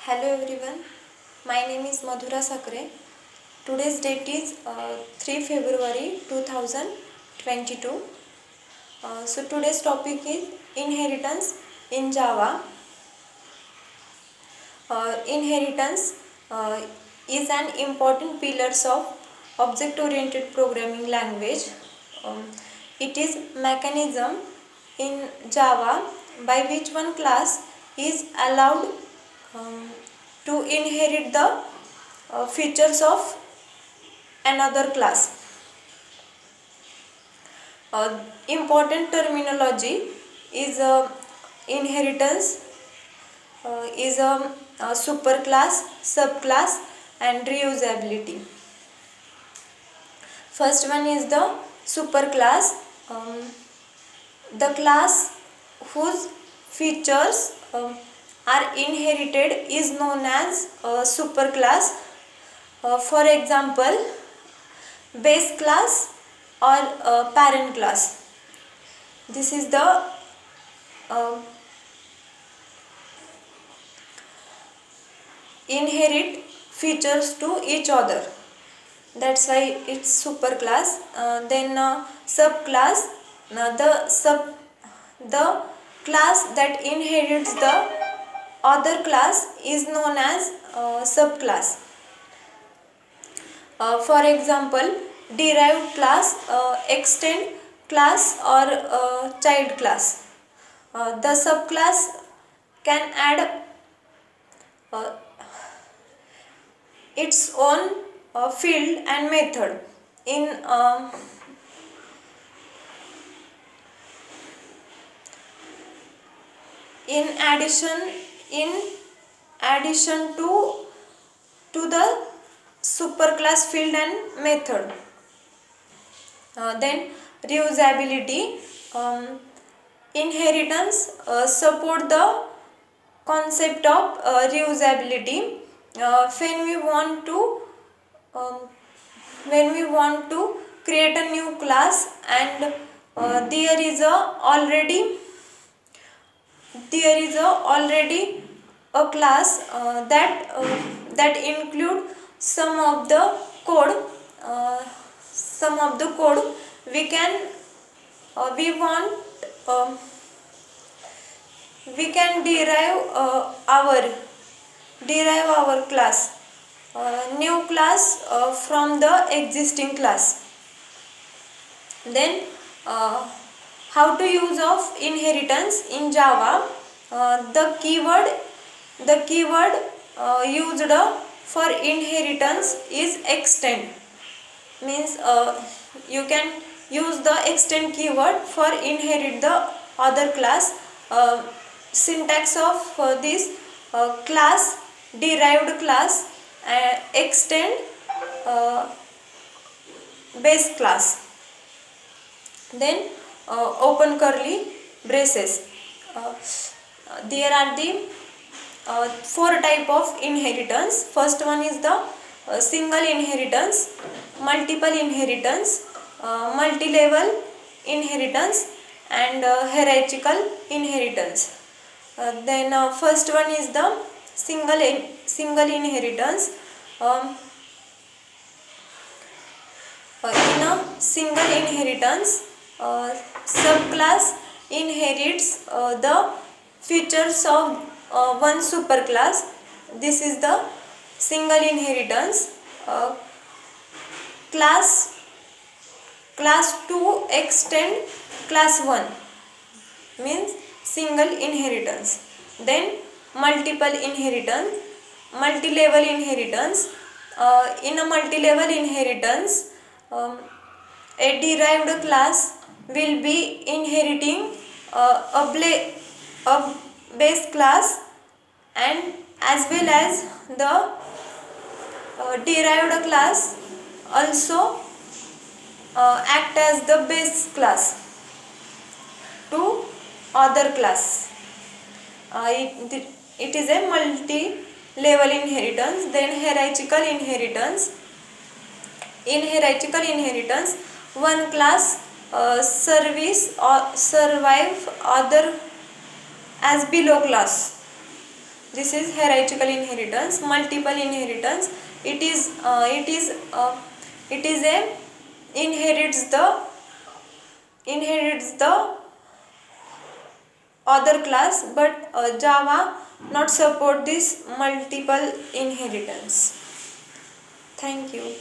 Hello everyone, my name is Madhura Sakre. Today's date is 3 February 2022. So today's topic is inheritance in Java. Inheritance is an important pillar of object-oriented programming language. It is mechanism in Java by which one class is allowed um, to inherit the features of another class. Important terminology is inheritance, is a superclass, subclass, and reusability. First one is the superclass. The class whose features are inherited is known as superclass. For example, base class or parent class. This is the inherit features to each other. That's why it's superclass. Then subclass. The class that inherits the other class is known as subclass. For example, derived class, extend class, or child class. The subclass can add its own field and method. In addition to the superclass field and method. Then reusability. Inheritance support the concept of reusability. When we want to create a new class and there is already a class that include some of the code we can derive our class new class from the existing class. Then how to use of inheritance in Java. The keyword used for inheritance is extend. Means you can use the extend keyword for inherit the other class. Syntax of this class, derived class, extend, base class. Then open curly braces. There are the four type of inheritance. First one is the single inheritance, multiple inheritance, multi-level inheritance, and hierarchical inheritance. Then first one is the single inheritance. In a single inheritance, subclass inherits the features of one superclass. This is the single inheritance. Class 2 extend class 1 means single inheritance. Then multiple inheritance, multi-level inheritance. In a multi-level inheritance, a derived class will be inheriting a base class, and as well as the derived class also act as the base class to other class. It is a multi-level inheritance. Then hierarchical inheritance. In hierarchical inheritance, one class survive other as below class. This is hierarchical inheritance. Multiple inheritance, it is a inherits the other class, but Java not support this multiple inheritance. Thank you.